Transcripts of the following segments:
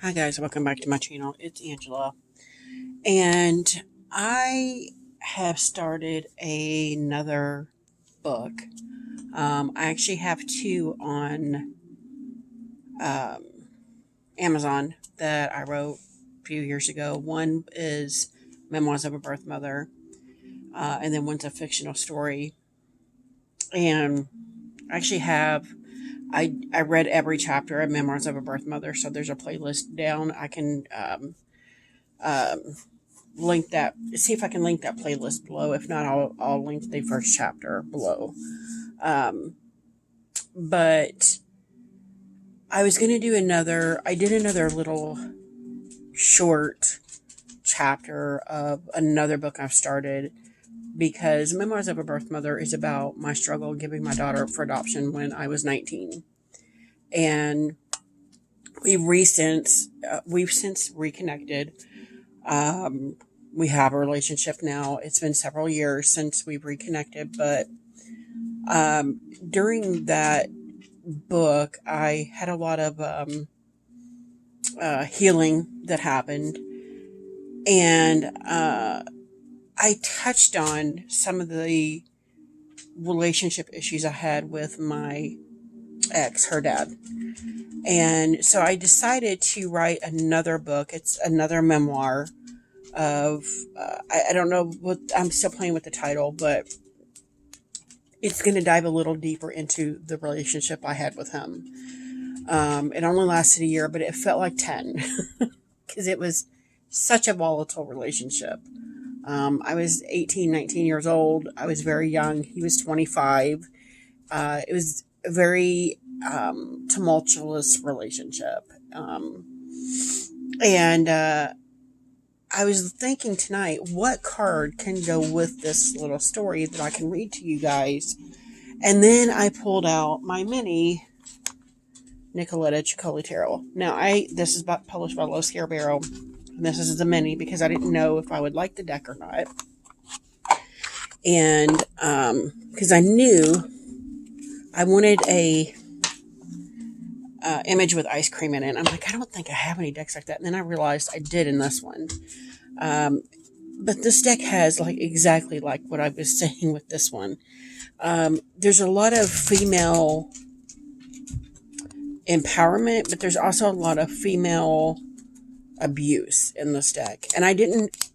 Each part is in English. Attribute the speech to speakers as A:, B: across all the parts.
A: Hi guys, welcome back to my channel. It's Angela, and I have started another book. I actually have two on um, Amazon that I wrote a few years ago. One is Memoirs of a Birth Mother, and then one's a fictional story. And I actually have I read every chapter of Memoirs of a Birth Mother, so there's a playlist down. I can um, link that, see if I can link that playlist below. If not, I'll link the first chapter below. Um, but I was going to do I did another little short chapter of another book I've started because Memoirs of a Birth Mother is about my struggle giving my daughter up for adoption when I was 19. And we've since reconnected. Um, we have a relationship now. It's been several years since we've reconnected, but during that book, I had a lot of healing that happened, and I touched on some of the relationship issues I had with my ex, her dad. And so I decided to write another book. It's another memoir of, I don't know what, I'm still playing with the title, but it's going to dive a little deeper into the relationship I had with him. It only lasted a year, but it felt like 10 because it was such a volatile relationship. I was 18, 19 years old. I was very young. He was 25. It was a very tumultuous relationship. And I was thinking tonight, what card can go with this little story that I can read to you guys? And then I pulled out my mini Nicoletta Ciccoli Tarot. Now, this is published by Lo Scarabero. And this is the mini because I didn't know if I would like the deck or not. And because I knew I wanted a image with ice cream in it. I'm like, I don't think I have any decks like that. And then I realized I did in this one. But this deck has like exactly like what I was saying with this one. There's a lot of female empowerment, but there's also a lot of female abuse in this deck. And I didn't,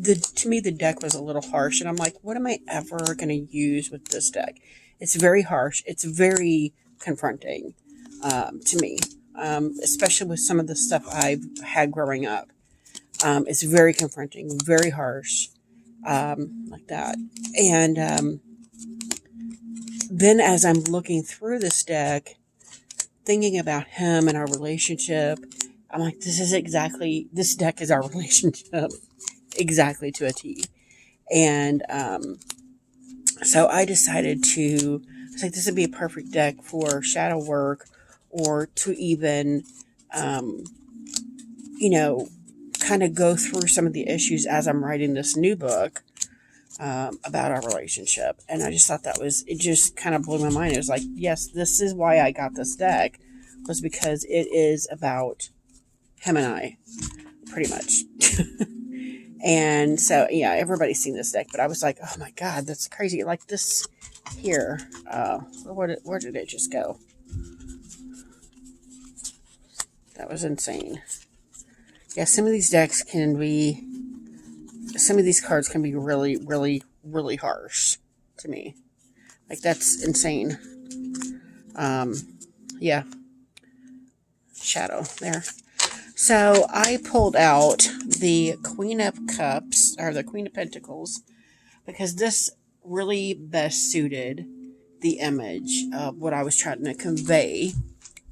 A: to me, the deck was a little harsh. And I'm like, what am I ever going to use with this deck? It's very harsh. It's very confronting to me, especially with some of the stuff I've had growing up. It's very confronting, very harsh, like that. And then as I'm looking through this deck, thinking about him and our relationship, I'm like, this deck is our relationship exactly to a T. And so I decided it's like, this would be a perfect deck for shadow work or to even, kind of go through some of the issues as I'm writing this new book about our relationship. And I just thought it just kind of blew my mind. It was like, yes, this is why I got this deck, was because it is about him and I, pretty much. And so, yeah, everybody's seen this deck, but I was like, oh my God, that's crazy. Like this here, where did it just go? That was insane. Yeah, some of these cards can be really, really, really harsh to me. Like, that's insane. Yeah. Shadow there. So I pulled out the Queen of Cups, or the Queen of Pentacles, because this really best suited the image of what I was trying to convey.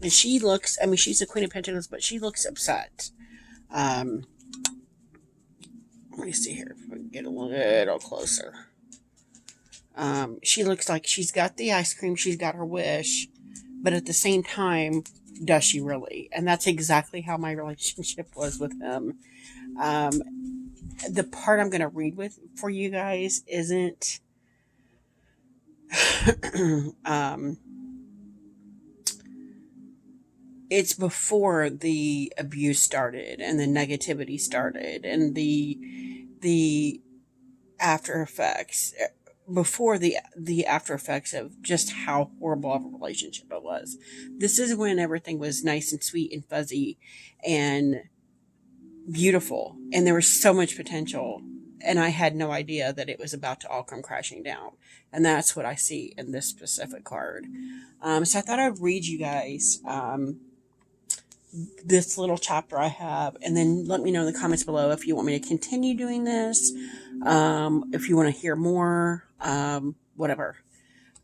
A: And she's the Queen of Pentacles, but she looks upset. Let me see here if we can get a little closer. She looks like she's got the ice cream, she's got her wish, but at the same time, does she really? And that's exactly how my relationship was with him. The part I'm going to read for you guys isn't it's before the abuse started and the negativity started and the after effects, before the after effects of just how horrible of a relationship it was. This is when everything was nice and sweet and fuzzy and beautiful, and there was so much potential, and I had no idea that it was about to all come crashing down. And that's what I see in this specific card. So I thought I'd read you guys this little chapter I have, and then let me know in the comments below if you want me to continue doing this, if you want to hear more, whatever.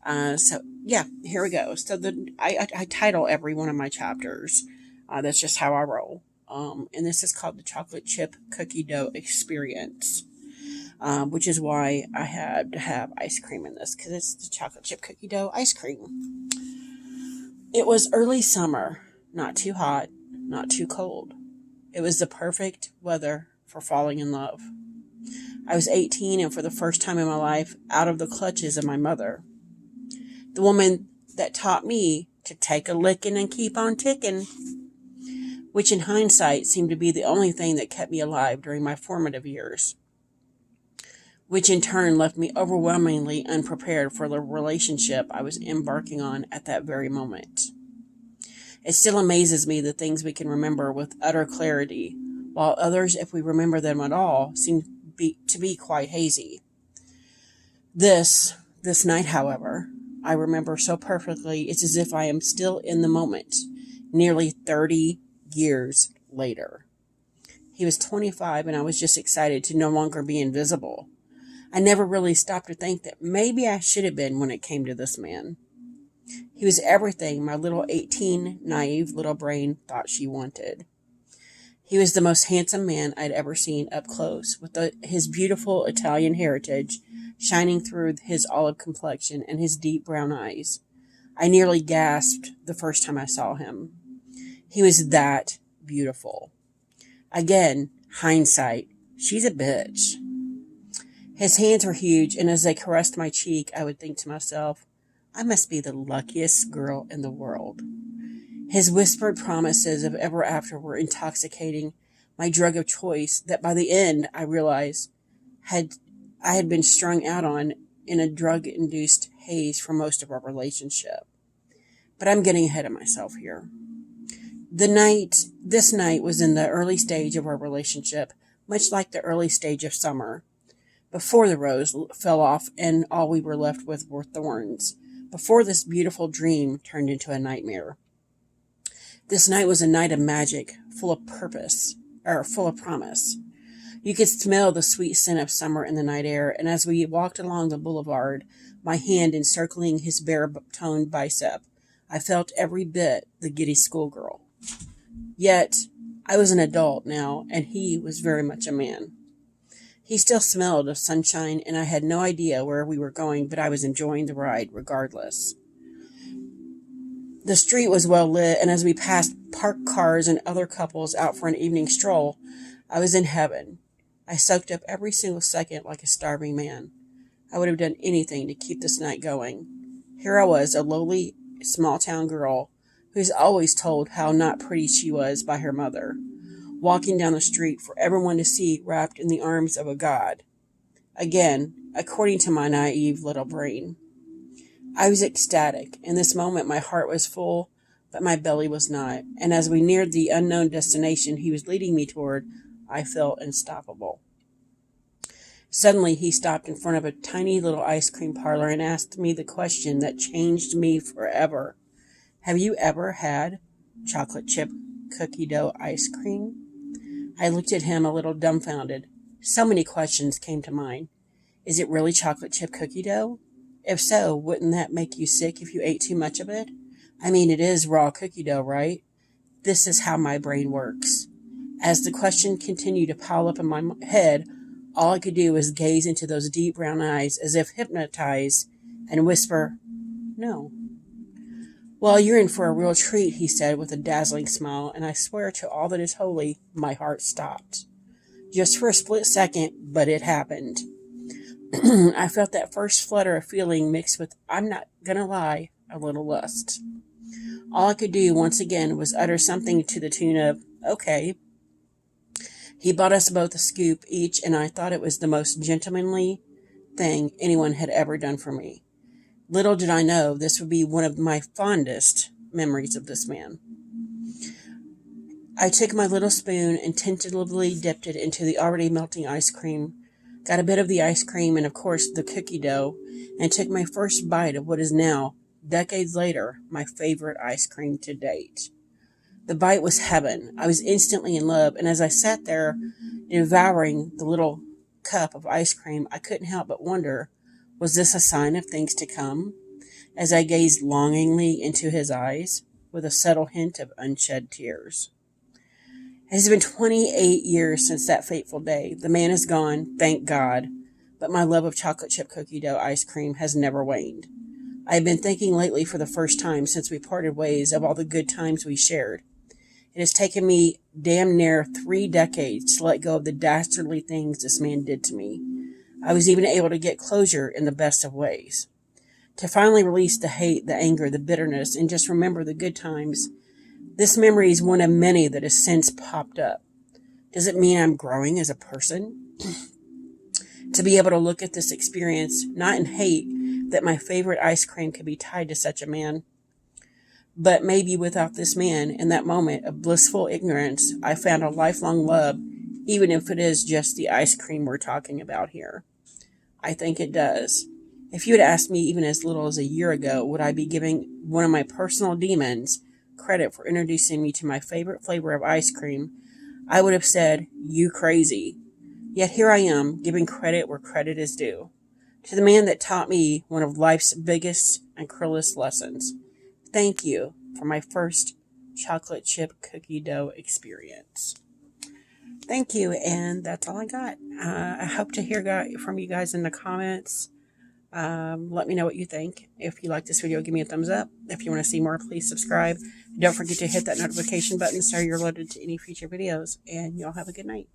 A: So yeah, here we go. So I title every one of my chapters. That's just how I roll. And this is called the Chocolate Chip Cookie Dough Experience, which is why I had to have ice cream in this, because it's the chocolate chip cookie dough ice cream. It was early summer, not too hot, not too cold. It was the perfect weather for falling in love. I was 18 and for the first time in my life out of the clutches of my mother. The woman that taught me to take a licking and keep on ticking, which in hindsight seemed to be the only thing that kept me alive during my formative years, which in turn left me overwhelmingly unprepared for the relationship I was embarking on at that very moment. It still amazes me the things we can remember with utter clarity, while others, if we remember them at all, seem to be quite hazy. This night, however, I remember so perfectly, it's as if I am still in the moment, nearly 30 years later. He was 25 and I was just excited to no longer be invisible. I never really stopped to think that maybe I should have been when it came to this man. He was everything my little 18, naive little brain thought she wanted. He was the most handsome man I'd ever seen up close, with his beautiful Italian heritage shining through his olive complexion and his deep brown eyes. I nearly gasped the first time I saw him. He was that beautiful. Again, hindsight, she's a bitch. His hands were huge, and as they caressed my cheek, I would think to myself, I must be the luckiest girl in the world. His whispered promises of ever after were intoxicating, my drug of choice that by the end I realized I had been strung out on in a drug-induced haze for most of our relationship. But I'm getting ahead of myself here. This night was in the early stage of our relationship, much like the early stage of summer, before the rose fell off and all we were left with were thorns, before this beautiful dream turned into a nightmare. This night was a night of magic, full of promise. You could smell the sweet scent of summer in the night air, and as we walked along the boulevard, my hand encircling his bare-toned bicep, I felt every bit the giddy schoolgirl. Yet, I was an adult now, and he was very much a man. He still smelled of sunshine, and I had no idea where we were going, but I was enjoying the ride regardless. The street was well lit, and as we passed parked cars and other couples out for an evening stroll, I was in heaven. I soaked up every single second like a starving man. I would have done anything to keep this night going. Here I was, a lowly, small-town girl who's always told how not pretty she was by her mother, walking down the street for everyone to see wrapped in the arms of a god. Again, according to my naive little brain. I was ecstatic. In this moment, my heart was full, but my belly was not. And as we neared the unknown destination he was leading me toward, I felt unstoppable. Suddenly, he stopped in front of a tiny little ice cream parlor and asked me the question that changed me forever. Have you ever had chocolate chip cookie dough ice cream? I looked at him a little dumbfounded. So many questions came to mind. Is it really chocolate chip cookie dough? If so, wouldn't that make you sick if you ate too much of it? I mean, it is raw cookie dough, right? This is how my brain works. As the question continued to pile up in my head, all I could do was gaze into those deep brown eyes as if hypnotized and whisper, no. Well, you're in for a real treat, he said with a dazzling smile, and I swear to all that is holy, my heart stopped. Just for a split second, but it happened. I felt that first flutter of feeling mixed with, I'm not gonna lie, a little lust. All I could do once again was utter something to the tune of, okay. He bought us both a scoop each, and I thought it was the most gentlemanly thing anyone had ever done for me. Little did I know this would be one of my fondest memories of this man. I took my little spoon and tentatively dipped it into the already melting ice cream, got a bit of the ice cream and, of course, the cookie dough, and took my first bite of what is now, decades later, my favorite ice cream to date. The bite was heaven. I was instantly in love, and as I sat there devouring the little cup of ice cream, I couldn't help but wonder, was this a sign of things to come? As I gazed longingly into his eyes, with a subtle hint of unshed tears. It has been 28 years since that fateful day. The man is gone, thank God, but my love of chocolate chip cookie dough ice cream has never waned. I have been thinking lately for the first time since we parted ways of all the good times we shared. It has taken me damn near 3 decades to let go of the dastardly things this man did to me. I was even able to get closure in the best of ways. To finally release the hate, the anger, the bitterness, and just remember the good times. This memory is one of many that has since popped up. Does it mean I'm growing as a person? To be able to look at this experience, not in hate that my favorite ice cream could be tied to such a man, but maybe without this man, in that moment of blissful ignorance, I found a lifelong love, even if it is just the ice cream we're talking about here. I think it does. If you had asked me even as little as a year ago, would I be giving one of my personal demons credit for introducing me to my favorite flavor of ice cream, I would have said, you crazy. Yet here I am, giving credit where credit is due. To the man that taught me one of life's biggest and cruelest lessons. Thank you for my first chocolate chip cookie dough experience. Thank you, and that's all I got. I hope to hear from you guys in the comments. Let me know what you think. If you like this video, give me a thumbs up. If you want to see more, please subscribe. Don't forget to hit that notification button so you're alerted to any future videos, and y'all have a good night.